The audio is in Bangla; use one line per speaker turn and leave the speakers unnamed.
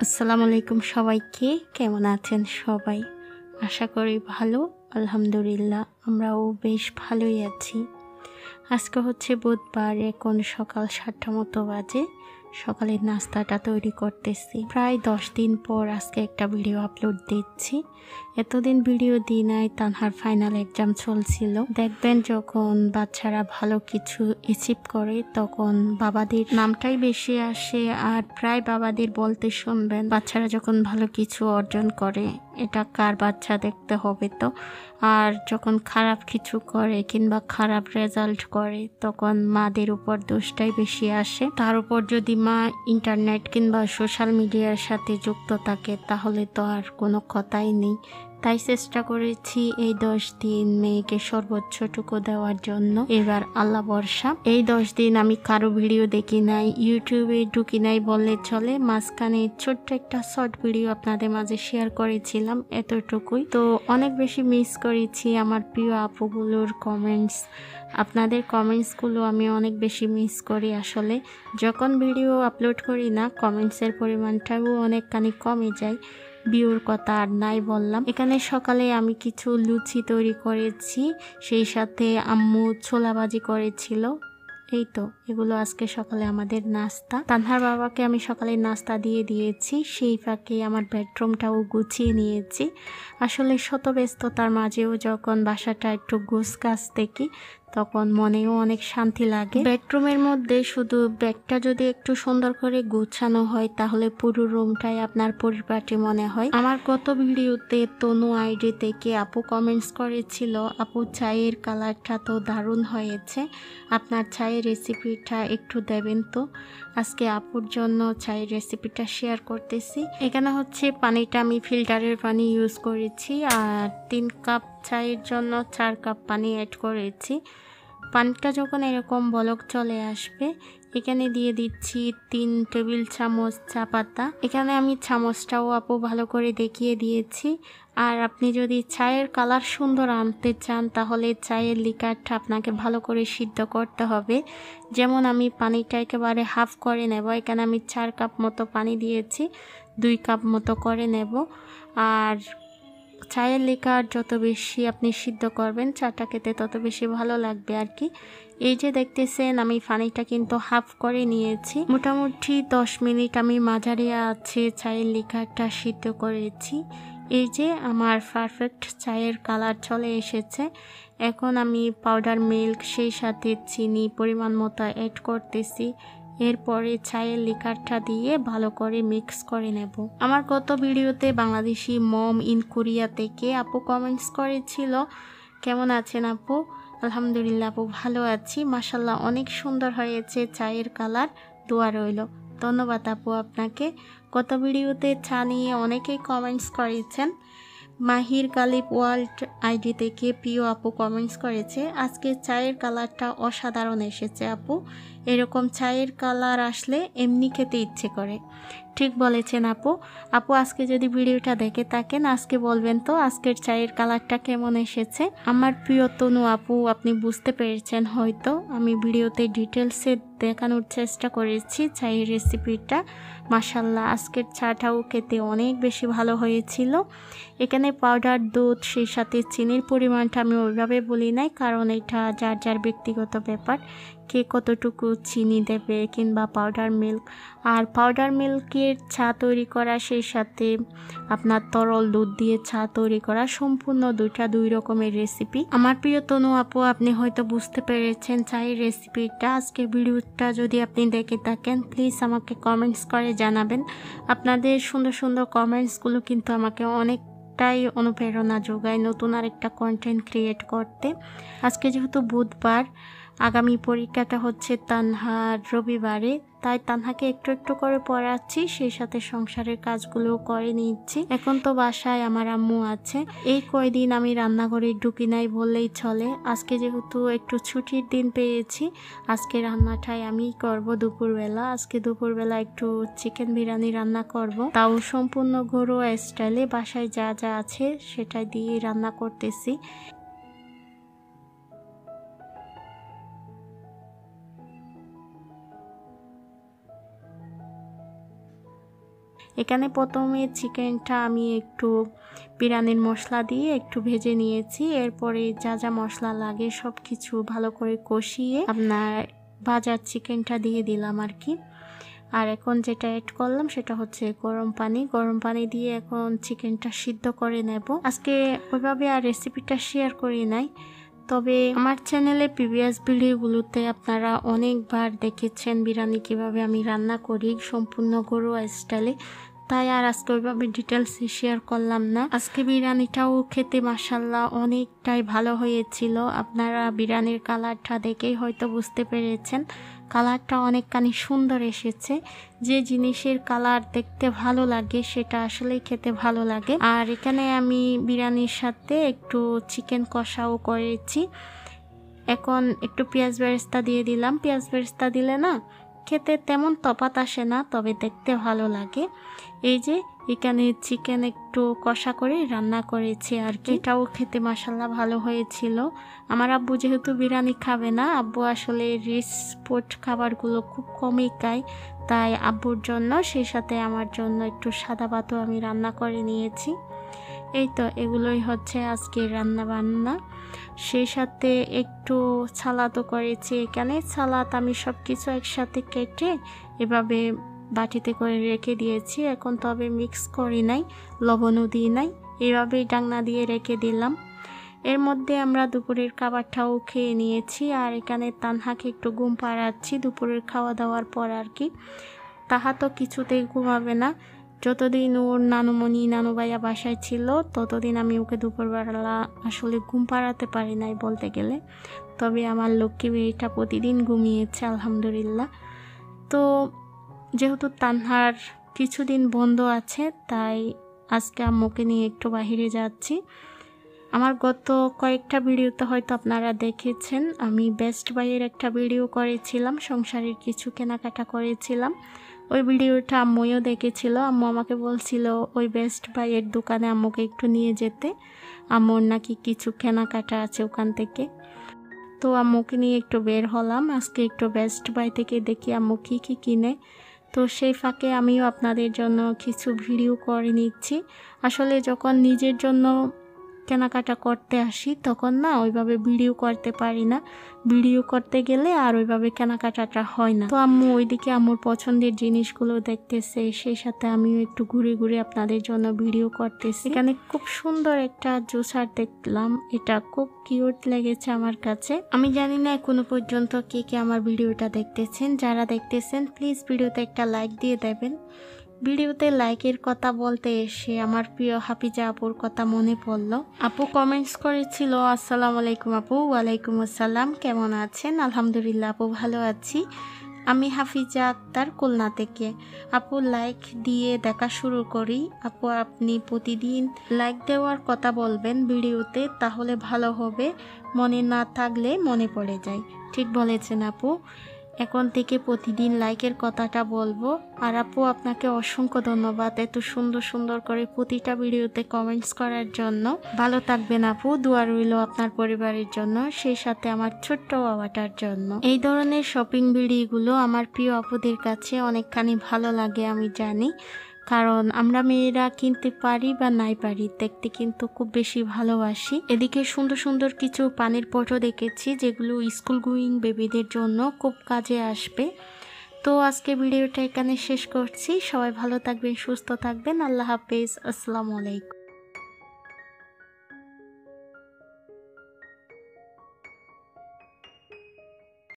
আসসালামু আলাইকুম সবাইকে। কেমন আছেন সবাই? আশা করি ভালো। আলহামদুলিল্লাহ আমরাও বেশ ভালোই আছি। আজকে হচ্ছে বুধবার, এখন সকাল ৭টা মতো বাজে। সকালের নাস্তাটা তৈরি করতেছি। প্রায় 10 দিন পর আজকে একটা ভিডিও আপলোড দিচ্ছি। এতদিন ভিডিও দিই নাই, তানহার ফাইনাল এক্সাম চলছিল। দেখবেন যখন বাচ্চারা ভালো কিছু অ্যাচিভ করে তখন বাবাদের নামটাই বেশি আসে, আর প্রায় বাবাদের বলতে শুনবেন বাচ্চারা যখন ভালো কিছু অর্জন করে এটা কার বাচ্চা দেখতে হবে তো। আর যখন খারাপ কিছু করে কিংবা খারাপ রেজাল্ট করে তখন মাদের উপর দোষটাই বেশি আসে। তার উপর যদি মা ইন্টারনেট কিংবা সোশ্যাল মিডিয়ার সাথে যুক্ত থাকে তাহলে তো আর কোনো কথাই নেই। তাই চেষ্টা করেছি এই 10 দিন মেয়েকে সর্বোচ্চটুকু দেওয়ার জন্য। এবার আল্লাহ ভরসা। এই 10 দিন আমি কারো ভিডিও দেখি নাই, ইউটিউবে ঢুকি নাই বললে চলে। মাঝখানে ছোট্ট একটা শর্ট ভিডিও আপনাদের মাঝে শেয়ার করেছিলাম, এতটুকুই। তো অনেক বেশি মিস করেছি আমার প্রিয় আপুগুলোর কমেন্টস। আপনাদের কমেন্টসগুলো আমি অনেক বেশি মিস করি আসলে। যখন ভিডিও আপলোড করি না কমেন্টসের পরিমাণটাও অনেকখানি কমে যায়। ভিউর কথা আর নাই বললাম। এখানে সকালে আমি কিছু লুচি তৈরি করেছি, সেই সাথে আম্মু ছোলা ভাজি করেছিল। এই তো এগুলো আজকে সকালে আমাদের নাস্তা। তানহার বাবাকে আমি সকালে নাস্তা দিয়ে দিয়েছি, সেই ফাঁকে আমার বেডরুমটাও গুছিয়ে নিয়েছি। আসলে শত ব্যস্ততার মাঝেও যখন বাসাটা একটু গোছগাছ দেখি তখন মনেও অনেক শান্তি লাগে। বেডরুমের মধ্যে শুধু ব্যাগটা যদি একটু সুন্দর করে গুছানো হয় তাহলে পুরো রুমটাই আপনার পরিপাটি মনে হয়। আমার গত ভিডিওতে তনু আইডি থেকে আপু কমেন্টস করেছিল, আপু চায়ের কালারটা তো দারুণ হয়েছে, আপনার চায়ের রেসিপিটা একটু দেবেন তো। আজকে আপুর জন্য চায়ের রেসিপিটা শেয়ার করতেছি। এখানে হচ্ছে পানিটা আমি ফিল্টারের পানি ইউজ করেছি, আর 3 কাপ চায়ের জন্য 4 কাপ পানি অ্যাড করেছি। পানিটা যখন এরকম বলক চলে আসবে এখানে দিয়ে দিচ্ছি 3 টেবিল চামচ চা পাতা। এখানে আমি চামচটাও আপু ভালো করে দেখিয়ে দিয়েছি। আর আপনি যদি চায়ের কালার সুন্দর আনতে চান তাহলে চায়ের লিকারটা আপনাকে ভালো করে সিদ্ধ করতে হবে। যেমন আমি পানিটা একেবারে হাফ করে নেব। এখানে আমি 4 কাপ মতো পানি দিয়েছি, 2 কাপ মতো করে নেব। আর চায়ের লিকার যত বেশি আপনি সিদ্ধ করবেন চাটা খেতে তত বেশি ভালো লাগবে আর কি। এই যে দেখতেছেন আমি পানিটা কিন্তু হাফ করে নিয়েছি। মোটামুটি 10 মিনিট আমি মাঝারি আছে চায়ের লিকারটা সিদ্ধ করেছি। এই যে আমার পারফেক্ট চায়ের কালার চলে এসেছে। এখন আমি পাউডার মিল্ক সেই সাথে চিনি পরিমাণ মতো অ্যাড করতেছি। এরপরে চায়ের লিকারটা দিয়ে ভালো করে মিক্স করে নেব। আমার গত ভিডিওতে বাংলাদেশি মম ইন কোরিয়া থেকে আপু কমেন্টস করেছিল, কেমন আছেন আপু? আলহামদুলিল্লাহ আপু ভালো আছি, মাশাল্লাহ অনেক সুন্দর হয়েছে চায়ের কালার, দোয়া রইল। ধন্যবাদ আপু আপনাকে। গত ভিডিওতে চা নিয়ে অনেকেই কমেন্টস করেছেন। মাহির গালিব ওয়ার্ল্ড আইডি থেকে প্রিয় আপু কমেন্টস করেছে, আজকে চায়ের কালারটা অসাধারণ এসেছে আপু, এরকম চায়ের কালার আসলে এমনি খেতে ইচ্ছে করে। ঠিক বলেছেন আপু। আপু আজকে যদি ভিডিওটা দেখে থাকেন আজকে বলবেন তো আজকের চায়ের কালারটা কেমন এসেছে। আমার প্রিয় তনু আপু, আপনি বুঝতে পেরেছেন হয়তো, আমি ভিডিওতে ডিটেলসে দেখানোর চেষ্টা করেছি চায়ের রেসিপিটা। মাশাল্লাহ আজকের চাটাও খেতে অনেক বেশি ভালো হয়েছিল। এখানে পাউডার দুধ সেই সাথে চিনির পরিমাণটা আমি ওইভাবে বলি নাই, কারণ এটা যার যার ব্যক্তিগত ব্যাপার, কে কতটুকু চিনি দেবে কিংবা পাউডার মিল্ক। আর পাউডার মিল্কের চা তৈরি করা সেই সাথে আপনার তরল দুধ দিয়ে চা তৈরি করা সম্পূর্ণ দুই রকমের রেসিপি। আমার প্রিয় তনু আপু, আপনি হয়তো বুঝতে পেরেছেন চায়ের রেসিপিটা। আজকে ভিডিওটা যদি আপনি দেখে থাকেন প্লিজ আমাকে কমেন্টস করে জানাবেন। আপনাদের সুন্দর সুন্দর কমেন্টসগুলো কিন্তু আমাকে অনেকটাই অনুপ্রেরণা যোগায় নতুন আরেকটা কন্টেন্ট ক্রিয়েট করতে। আজকে যেহেতু বুধবার, আগামী পরীক্ষাটা হচ্ছে তানহার রবিবারে, তাই তানহাকে একটু একটু করে পড়াচ্ছি, সেই সাথে সংসারের কাজগুলো করে নিচ্ছি। এখন তো বাসায় আমার আম্মু আছে, এই কয়দিন আমি রান্নাঘরে ঢুকি নাই বললেই চলে। আজকে যেহেতু একটু ছুটির দিন পেয়েছি, আজকে রান্নাটাই আমি করব দুপুরবেলা। আজকে দুপুরবেলা একটু চিকেন বিরিয়ানি রান্না করব, তাও সম্পূর্ণ ঘরোয়া স্টাইলে, বাসায় যা যা আছে সেটা দিয়ে রান্না করতেছি। এখানে প্রথমে চিকেনটা আমি একটু বিরিয়ানির মশলা দিয়ে একটু ভেজে নিয়েছি। এরপরে যা যা মশলা লাগে সব কিছু ভালো করে কষিয়ে আপনার ভাজা চিকেনটা দিয়ে দিলাম আর কি। আর এখন যেটা অ্যাড করলাম সেটা হচ্ছে গরম পানি দিয়ে এখন চিকেনটা সিদ্ধ করে নেব। আজকে ওইভাবে আর রেসিপিটা শেয়ার করি নাই, তবে আমার চ্যানেলে প্রিভিয়াস ভিডিওগুলোতে আপনারা অনেকবার দেখেছেন বিরিয়ানি কিভাবে আমি রান্না করি সম্পূর্ণ ঘরোয়া স্টাইলে, তাই আর আজকে ওইভাবে ডিটেলসে শেয়ার করলাম না। আজকে বিরিয়ানিটাও খেতে মাশাআল্লাহ অনেকটাই ভালো হয়েছিল। আপনারা বিরিয়ানির কালারটা দেখেই হয়তো বুঝতে পেরেছেন, কালারটা অনেকখানি সুন্দর এসেছে। যে জিনিসের কালার দেখতে ভালো লাগে সেটা আসলেই খেতে ভালো লাগে। আর এখানে আমি বিরিয়ানির সাথে একটু চিকেন কষাও করেছি। এখন একটু পেঁয়াজ বেরেস্তা দিয়ে দিলাম। পেঁয়াজ বেরেস্তা দিলে না খেতে তেমন তফাৎ আসে না, তবে দেখতে ভালো লাগে। এই যে এখানে চিকেন একটু কষা করে রান্না করেছি আর কি, এটাও খেতে মাশাআল্লাহ ভালো হয়েছিল। আমার আব্বু যেহেতু বিরিয়ানি খাবে না, আব্বু আসলে রিচ ফুড খাবারগুলো খুব কমই খায়, তাই আব্বুর জন্য সেই সাথে আমার জন্য একটু সাদা ভাতও আমি রান্না করে নিয়েছি। এই তো এগুলোই হচ্ছে আজকের রান্না বান্না। সেই সাথে একটু সালাদও করেছি। এখানে সালাদ আমি সব কিছু একসাথে কেটে এভাবে বাটিতে করে রেখে দিয়েছি। এখন তবে মিক্স করি নাই, লবণও দিই নাই, এভাবেই ডাকনা দিয়ে রেখে দিলাম। এর মধ্যে আমরা দুপুরের খাবারটাও খেয়ে নিয়েছি। আর এখানে তানহাকে একটু ঘুম পাড়াচ্ছি দুপুরের খাওয়া দাওয়ার পর আর কি। তাহা তো কিছুতেই ঘুমাবে না। যতদিন ওর নানুমণি নানু ভাইয়া বাসায় ছিল ততদিন আমি ওকে দুপুরবেলা আসলে ঘুম পাড়াতে পারি নাই বলতে গেলে, তবে আমার লক্ষ্মী মেয়েটা প্রতিদিন ঘুমিয়েছে আলহামদুলিল্লাহ। তো যেহেতু তানহার কিছুদিন বন্ধ আছে, তাই আজকে আম্মুকে নিয়ে একটু বাহিরে যাচ্ছি। আমার গত কয়েকটা ভিডিওতে হয়তো আপনারা দেখেছেন, আমি বেস্ট বাইয়ের একটা ভিডিও করেছিলাম, সংসারের কিছু কেনাকাটা করেছিলাম। ওই ভিডিওটা আম্মুও দেখেছিল। আম্মু আমাকে বলছিল ওই বেস্ট বাইয়ের দোকানে আম্মুকে একটু নিয়ে যেতে, আম্মুর নাকি কিছু কেনাকাটা আছে ওখান থেকে। তো আম্মুকে নিয়ে একটু বের হলাম আজকে, একটু বেস্ট বাই থেকে দেখি আম্মু কী কী কিনে। তো সেই ফাঁকে আমিও আপনাদের জন্য কিছু ভিডিও করে নিচ্ছি। আসলে যখন নিজের জন্য কেনাকাটা করতে আসি তখন না ওইভাবে ভিডিও করতে পারি না, ভিডিও করতে গেলে আর ওইভাবে কেনাকাটাটা হয় না। তো আম্মু ওইদিকে আম্মুর পছন্দের জিনিসগুলো দেখতেছে, সেই সাথে আমিও একটু ঘুরে ঘুরে আপনাদের জন্য ভিডিও করতেছি। এখানে খুব সুন্দর একটা জুসার দেখলাম, এটা খুব কিউট লেগেছে আমার কাছে। আমি জানি না এখনো পর্যন্ত কে কে আমার ভিডিওটা দেখতেছেন, যারা দেখতেছেন প্লিজ ভিডিওতে একটা লাইক দিয়ে দেবেন। ভিডিওতে লাইকের কথা বলতে এসে আমার প্রিয় হাফিজা আপুর কথা মনে পড়লো। আপু কমেন্টস করেছিল, আসসালামু আলাইকুম আপু। ওয়ালাইকুম আসসালাম, কেমন আছেন? আলহামদুলিল্লাহ আপু ভালো আছি। আমি হাফিজা আক্তার খুলনা থেকে। আপু লাইক দিয়ে দেখা শুরু করি। আপু আপনি প্রতিদিন লাইক দেওয়ার কথা বলবেন ভিডিওতে, তাহলে ভালো হবে, মনে না থাকলে মনে পড়ে যায়। ঠিক বলেছেন আপু, এখন থেকে প্রতিদিন লাইকের কথাটা বলবো। আর আপু আপনাকে অসংখ্য ধন্যবাদ এত সুন্দর সুন্দর করে প্রতিটা ভিডিওতে কমেন্টস করার জন্য। ভালো থাকবেন আপু, দোয়া রইল আপনার পরিবারের জন্য, সেই সাথে আমার ছোট্ট বাবাটার জন্য। এই ধরনের শপিং ভিডিওগুলো আমার প্রিয় আপুদের কাছে অনেকখানি ভালো লাগে আমি জানি, কারণ আমরা মেয়েরা কিনতে পারি বা নাই পারি, দেখতে কিন্তু খুব বেশি ভালোবাসি। এদিকে সুন্দর সুন্দর কিছু পানির পটও দেখেছি যেগুলো স্কুল গোয়িং বেবিদের জন্য খুব কাজে আসবে। তো আজকে ভিডিওটা এখানে শেষ করছি। সবাই ভালো থাকবেন, সুস্থ থাকবেন। আল্লাহ হাফেজ, আসসালামু আলাইকুম।